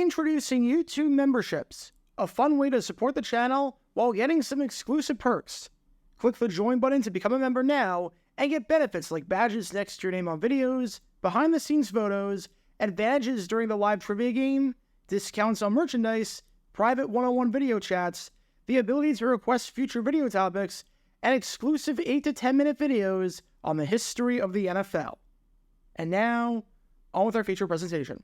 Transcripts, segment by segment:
Introducing YouTube memberships, a fun way to support the channel while getting some exclusive perks. Click the join button to become a member now and get benefits like badges next to your name on videos, behind-the-scenes photos, advantages during the live trivia game, discounts on merchandise, private one-on-one video chats, the ability to request future video topics, and exclusive 8 to 10 minute videos on the history of the NFL. And now, on with our feature presentation.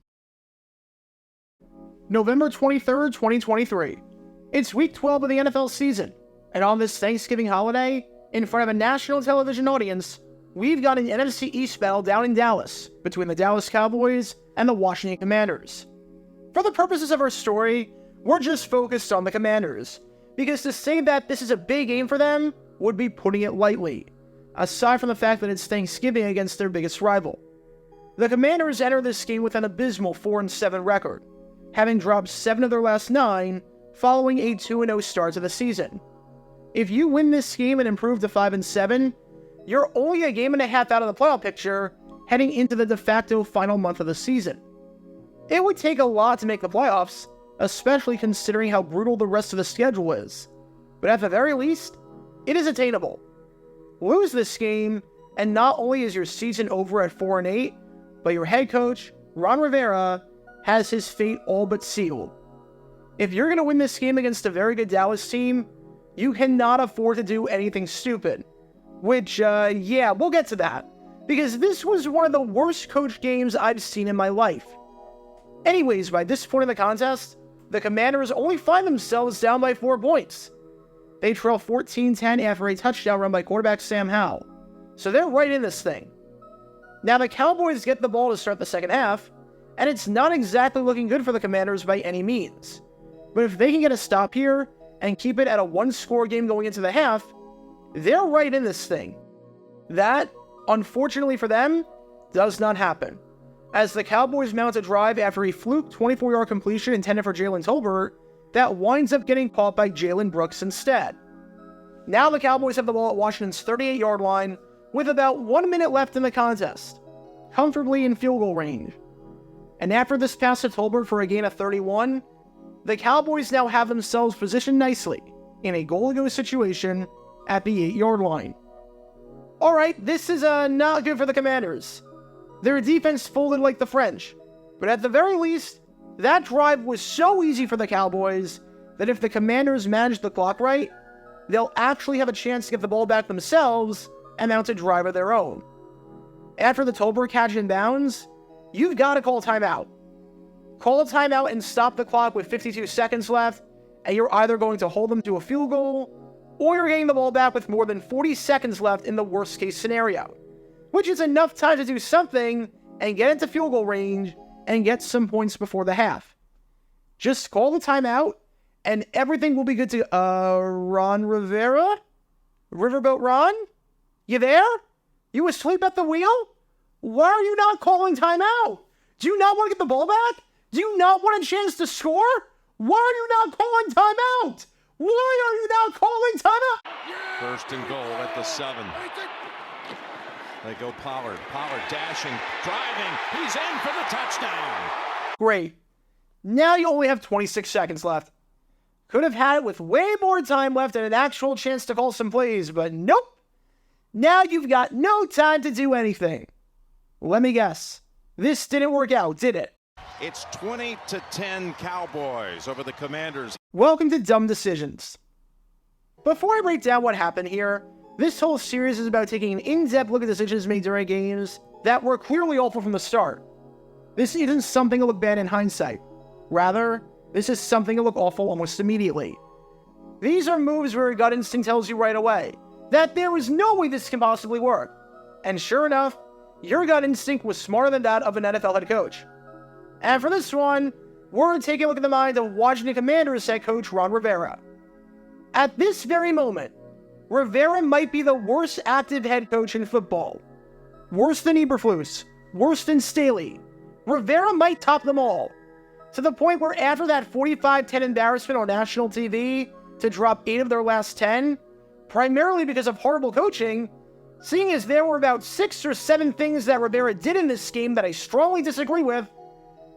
November 23rd, 2023. It's week 12 of the NFL season, and on this Thanksgiving holiday, in front of a national television audience, we've got an NFC East battle down in Dallas between the Dallas Cowboys and the Washington Commanders. For the purposes of our story, we're just focused on the Commanders, because to say that this is a big game for them would be putting it lightly, aside from the fact that it's Thanksgiving against their biggest rival. The Commanders enter this game with an abysmal 4-7 record, having dropped 7 of their last 9 following a 2-0 start to the season. If you win this game and improve to 5-7, you're only a game and a half out of the playoff picture heading into the de facto final month of the season. It would take a lot to make the playoffs, especially considering how brutal the rest of the schedule is, but at the very least, it is attainable. Lose this game, and not only is your season over at 4-8, but your head coach, Ron Rivera, has his fate all but sealed. If you're going to win this game against a very good Dallas team, you cannot afford to do anything stupid. Which, yeah, we'll get to that, because this was one of the worst coach games I've seen in my life. Anyways, by this point in the contest, the Commanders only find themselves down by 4 points. They trail 14-10 after a touchdown run by quarterback Sam Howell, so they're right in this thing. Now the Cowboys get the ball to start the second half, and it's not exactly looking good for the Commanders by any means. But if they can get a stop here and keep it at a 1-score game going into the half, they're right in this thing. That, unfortunately for them, does not happen, as the Cowboys mount a drive after a fluke 24-yard completion intended for Jalen Tolbert that winds up getting caught by Jalen Brooks instead. Now the Cowboys have the ball at Washington's 38-yard line with about 1 minute left in the contest, comfortably in field goal range. And after this pass to Tolbert for a gain of 31, the Cowboys now have themselves positioned nicely in a goal-to-go situation at the 8-yard line. Alright, this is not good for the Commanders. Their defense folded like the French, but at the very least, that drive was so easy for the Cowboys that if the Commanders manage the clock right, they'll actually have a chance to get the ball back themselves and mount a drive of their own. After the Tolbert catch in bounds, you've got to call timeout. Call a timeout and stop the clock with 52 seconds left, and you're either going to hold them to a field goal, or you're getting the ball back with more than 40 seconds left in the worst case scenario, which is enough time to do something and get into field goal range and get some points before the half. Just call the timeout, and everything will be good to, Ron Rivera? Riverboat Ron? You there? You asleep at the wheel? Why are you not calling timeout? Do you not want to get the ball back? Do you not want a chance to score? Why are you not calling timeout? Why are you not calling timeout? First and goal at the 7. They go Pollard. Pollard dashing, driving. He's in for the touchdown. Great. Now you only have 26 seconds left. Could have had it with way more time left and an actual chance to call some plays, but nope. Now you've got no time to do anything. Let me guess. This didn't work out, did it? It's 20-10 Cowboys over the Commanders. Welcome to Dumb Decisions. Before I break down what happened here, this whole series is about taking an in-depth look at decisions made during games that were clearly awful from the start. This isn't something to look bad in hindsight. Rather, this is something to look awful almost immediately. These are moves where your gut instinct tells you right away that there is no way this can possibly work. And sure enough, your gut instinct was smarter than that of an NFL head coach. And for this one, we're going to take a look at the mind of Washington Commanders head coach Ron Rivera. At this very moment, Rivera might be the worst active head coach in football. Worse than Eberflus, worse than Staley. Rivera might top them all. To the point where after that 45-10 embarrassment on national TV to drop 8 of their last 10, primarily because of horrible coaching, seeing as there were about 6 or 7 things that Rivera did in this game that I strongly disagree with,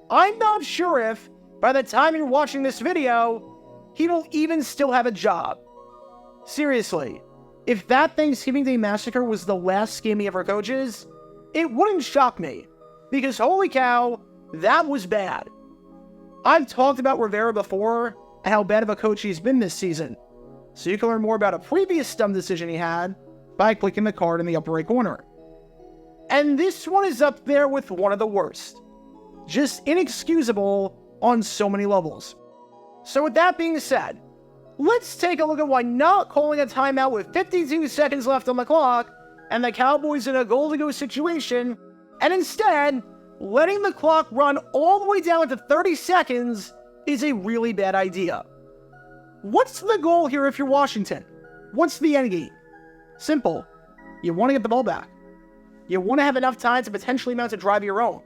I'm not sure if, By the time you're watching this video, he will even still have a job. Seriously, if that Thanksgiving Day massacre was the last game he ever coaches, it wouldn't shock me, because holy cow, that was bad. I've talked about Rivera before and how bad of a coach he's been this season, so you can learn more about a previous dumb decision he had by clicking the card in the upper right corner. And this one is up there with one of the worst. Just inexcusable on so many levels. So with that being said, let's take a look at why not calling a timeout with 52 seconds left on the clock and the Cowboys in a goal-to-go situation, and instead letting the clock run all the way down to 30 seconds is a really bad idea. What's the goal here if you're Washington? What's the end game? Simple. You want to get the ball back. You want to have enough time to potentially mount a drive of your own,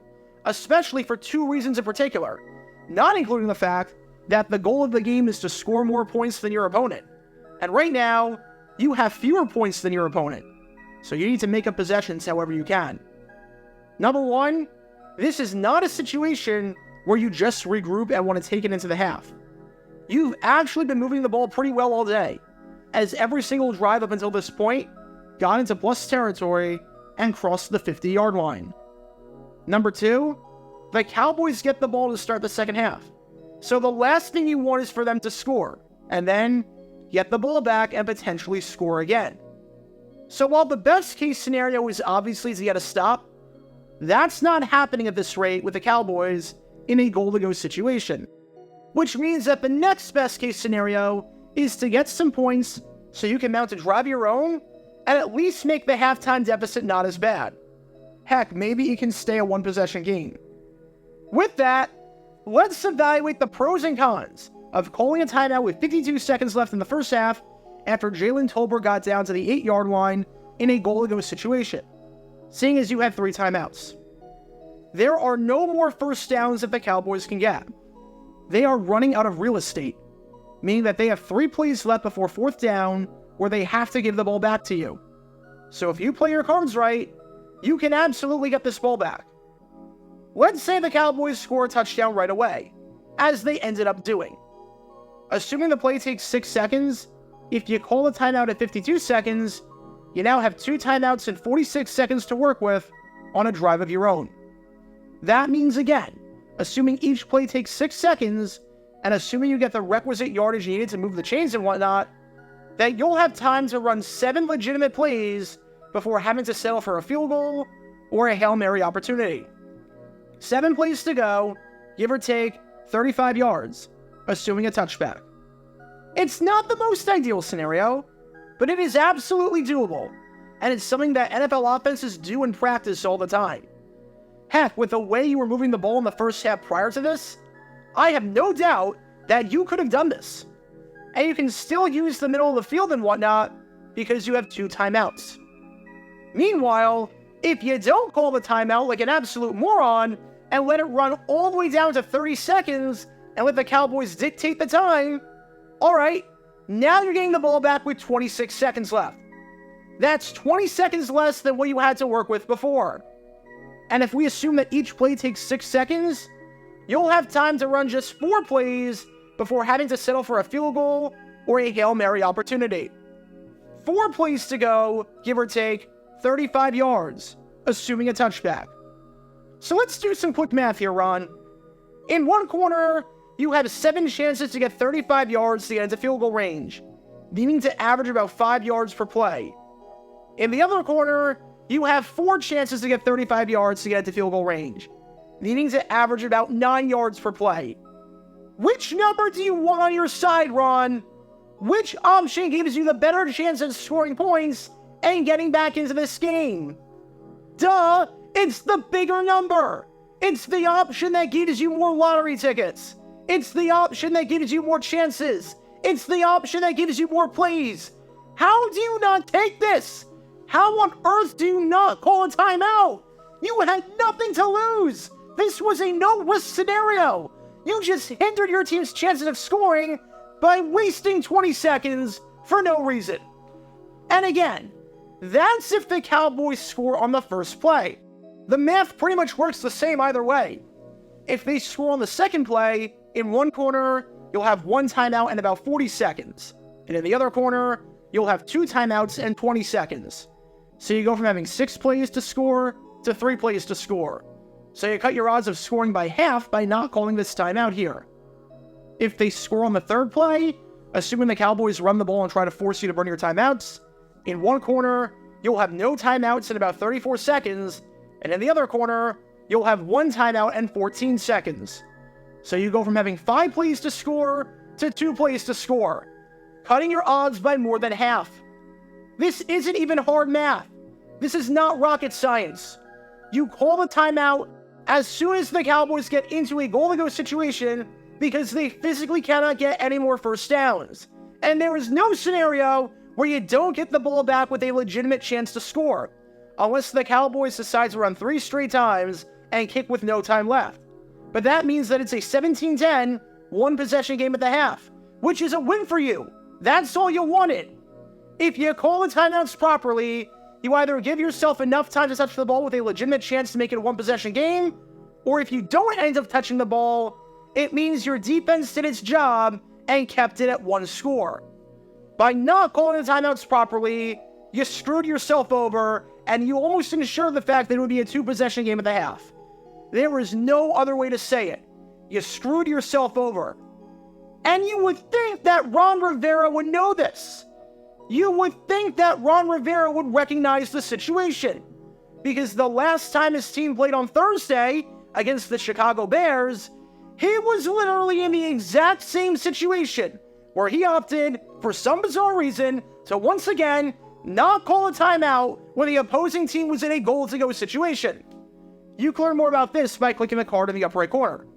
especially for two reasons in particular, not including the fact that the goal of the game is to score more points than your opponent. And right now, you have fewer points than your opponent, so you need to make up possessions however you can. Number one, this is not a situation where you just regroup and want to take it into the half. You've actually been moving the ball pretty well all day, as every single drive up until this point got into plus territory and crossed the 50-yard line. Number two, the Cowboys get the ball to start the second half. So the last thing you want is for them to score, and then get the ball back and potentially score again. So while the best case scenario is obviously to get a stop, that's not happening at this rate with the Cowboys in a goal-to-go situation. Which means that the next best case scenario is to get some points so you can mount a drive of your own and at least make the halftime deficit not as bad. Heck, maybe you can stay a one-possession game. With that, let's evaluate the pros and cons of calling a timeout with 52 seconds left in the first half after Jalen Tolbert got down to the 8-yard line in a goal-to-go situation, seeing as you had 3 timeouts. There are no more first downs that the Cowboys can get. They are running out of real estate, meaning that they have 3 plays left before 4th down where they have to give the ball back to you. So if you play your cards right, you can absolutely get this ball back. Let's say the Cowboys score a touchdown right away, as they ended up doing. Assuming the play takes 6 seconds, if you call a timeout at 52 seconds, you now have 2 timeouts and 46 seconds to work with on a drive of your own. That means, again, assuming each play takes 6 seconds, and assuming you get the requisite yardage needed to move the chains and whatnot, that you'll have time to run 7 legitimate plays before having to settle for a field goal or a Hail Mary opportunity. 7 plays to go, give or take 35 yards, assuming a touchback. It's not the most ideal scenario, but it is absolutely doable, and it's something that NFL offenses do in practice all the time. Heck, with the way you were moving the ball in the first half prior to this, I have no doubt that you could have done this. And you can still use the middle of the field and whatnot because you have 2 timeouts. Meanwhile, if you don't call the timeout like an absolute moron and let it run all the way down to 30 seconds and let the Cowboys dictate the time, alright, now you're getting the ball back with 26 seconds left. That's 20 seconds less than what you had to work with before. And if we assume that each play takes 6 seconds, you'll have time to run just 4 plays before having to settle for a field goal or a Hail Mary opportunity. 4 plays to go, give or take 35 yards, assuming a touchback. So let's do some quick math here, Ron. In one corner, you have 7 chances to get 35 yards to get into field goal range, needing to average about 5 yards per play. In the other corner, you have 4 chances to get 35 yards to get into field goal range, needing to average about 9 yards per play. Which number do you want on your side, Ron? Which option gives you the better chance of scoring points and getting back into this game? Duh! It's the bigger number! It's the option that gives you more lottery tickets! It's the option that gives you more chances! It's the option that gives you more plays! How do you not take this? How on earth do you not call a timeout? You had nothing to lose! This was a no-risk scenario! You just hindered your team's chances of scoring by wasting 20 seconds for no reason. And again, that's if the Cowboys score on the first play. The math pretty much works the same either way. If they score on the second play, In one corner, you'll have one timeout and about 40 seconds. And in the other corner, you'll have 2 timeouts and 20 seconds. So you go from having 6 plays to score to 3 plays to score. So you cut your odds of scoring by half by not calling this timeout here. If they score on the third play, assuming the Cowboys run the ball and try to force you to burn your timeouts, in one corner, you'll have no timeouts in about 34 seconds, and in the other corner, you'll have 1 timeout and 14 seconds. So you go from having 5 plays to score to 2 plays to score, cutting your odds by more than half. This isn't even hard math. This is not rocket science. You call the timeout as soon as the Cowboys get into a goal-to-go situation because they physically cannot get any more first downs. And there is no scenario where you don't get the ball back with a legitimate chance to score, unless the Cowboys decide to run 3 straight times and kick with no time left. But that means that it's a 17-10, 1-possession game at the half, which is a win for you. That's all you wanted. If you call the timeouts properly, you either give yourself enough time to touch the ball with a legitimate chance to make it a 1-possession game, or if you don't end up touching the ball, it means your defense did its job and kept it at 1 score. By not calling the timeouts properly, you screwed yourself over, and you almost ensured the fact that it would be a 2-possession game at the half. There is no other way to say it. You screwed yourself over. And you would think that Ron Rivera would know this. You would think that Ron Rivera would recognize the situation. Because the last time his team played on Thursday against the Chicago Bears, he was literally in the exact same situation, where he opted, for some bizarre reason, to once again not call a timeout when the opposing team was in a goal-to-go situation. You can learn more about this by clicking the card in the upper right corner.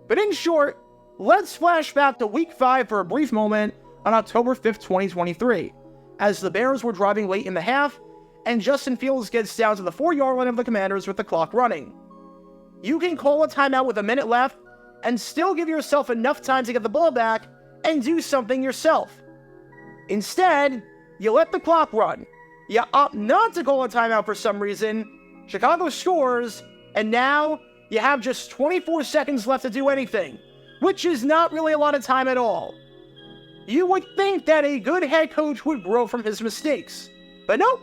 But in short, let's flash back to Week 5 for a brief moment on October 5th, 2023, as the Bears were driving late in the half, and Justin Fields gets down to the 4-yard line of the Commanders with the clock running. You can call a timeout with a minute left, and still give yourself enough time to get the ball back and do something yourself. Instead, you let the clock run. You opt not to call a timeout for some reason. Chicago scores, and now you have just 24 seconds left to do anything, which is not really a lot of time at all. You would think that a good head coach would grow from his mistakes, but nope.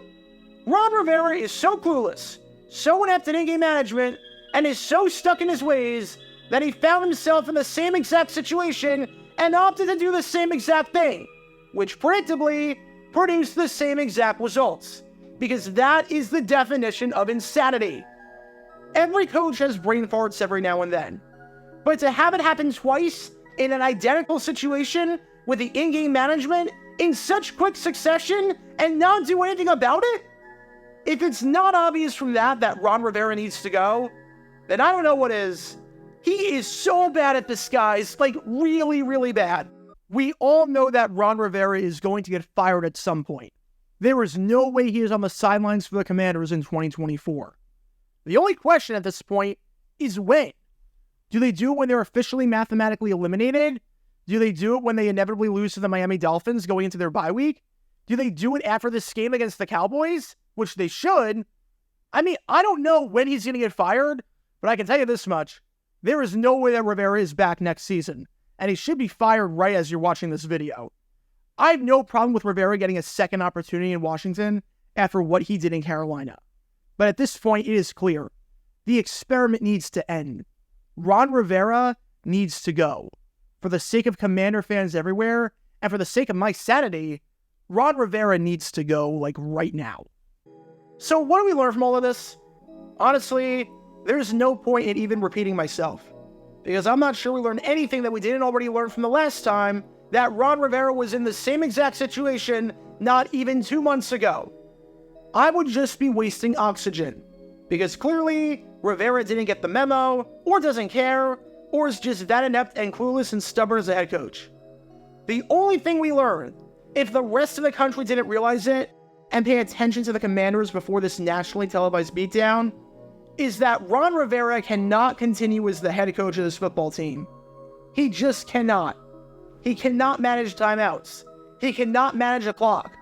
Ron Rivera is so clueless, so inept in in-game management, and is so stuck in his ways that he found himself in the same exact situation and opted to do the same exact thing, which predictably produced the same exact results, because that is the definition of insanity. Every coach has brain farts every now and then, but to have it happen twice in an identical situation with the in-game management in such quick succession and not do anything about it? If it's not obvious from that Ron Rivera needs to go, then I don't know what is. He is so bad at this, guys, like really, really bad. We all know that Ron Rivera is going to get fired at some point. There is no way he is on the sidelines for the Commanders in 2024. The only question at this point is when. Do they do it when they're officially mathematically eliminated? Do they do it when they inevitably lose to the Miami Dolphins going into their bye week? Do they do it after this game against the Cowboys? Which they should. I mean, I don't know when he's going to get fired, but I can tell you this much. There is no way that Rivera is back next season, and he should be fired right as you're watching this video. I have no problem with Rivera getting a second opportunity in Washington after what he did in Carolina. But at this point, it is clear. The experiment needs to end. Ron Rivera needs to go. For the sake of Commander fans everywhere, and for the sake of my sanity, Ron Rivera needs to go, like, right now. So what do we learn from all of this? Honestly, there's no point in even repeating myself, because I'm not sure we learned anything that we didn't already learn from the last time that Ron Rivera was in the same exact situation not even 2 months ago. I would just be wasting oxygen, because clearly Rivera didn't get the memo, or doesn't care, or is just that inept and clueless and stubborn as a head coach. The only thing we learned, if the rest of the country didn't realize it and pay attention to the Commanders before this nationally televised beatdown, is that Ron Rivera cannot continue as the head coach of this football team. He just cannot. He cannot manage timeouts. He cannot manage a clock.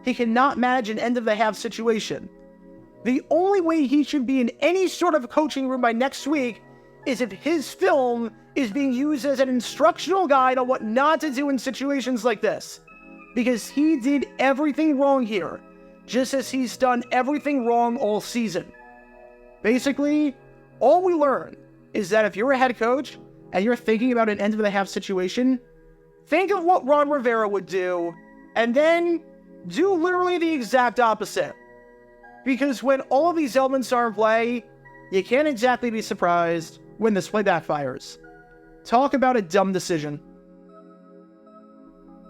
He cannot manage an end-of-the-half situation. The only way he should be in any sort of coaching room by next week is if his film is being used as an instructional guide on what not to do in situations like this. Because he did everything wrong here, just as he's done everything wrong all season. Basically, all we learn is that if you're a head coach and you're thinking about an end-of-the-half situation, think of what Ron Rivera would do, and then do literally the exact opposite. Because when all of these elements are in play, you can't exactly be surprised when this play backfires. Talk about a dumb decision.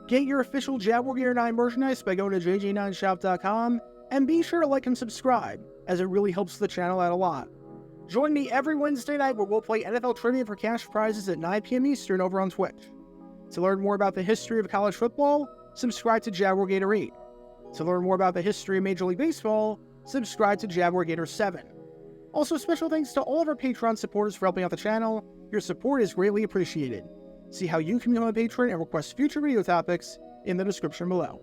Get your official Jaguar Gear 9 merchandise by going to jj9shop.com, and be sure to like and subscribe, as it really helps the channel out a lot. Join me every Wednesday night where we'll play NFL Trivia for cash prizes at 9 p.m. Eastern over on Twitch. To learn more about the history of college football, subscribe to Jaguar Gator 8. To learn more about the history of Major League Baseball, subscribe to Jaguar Gator 7. Also, special thanks to all of our Patreon supporters for helping out the channel. Your support is greatly appreciated. See how you can become a patron and request future video topics in the description below.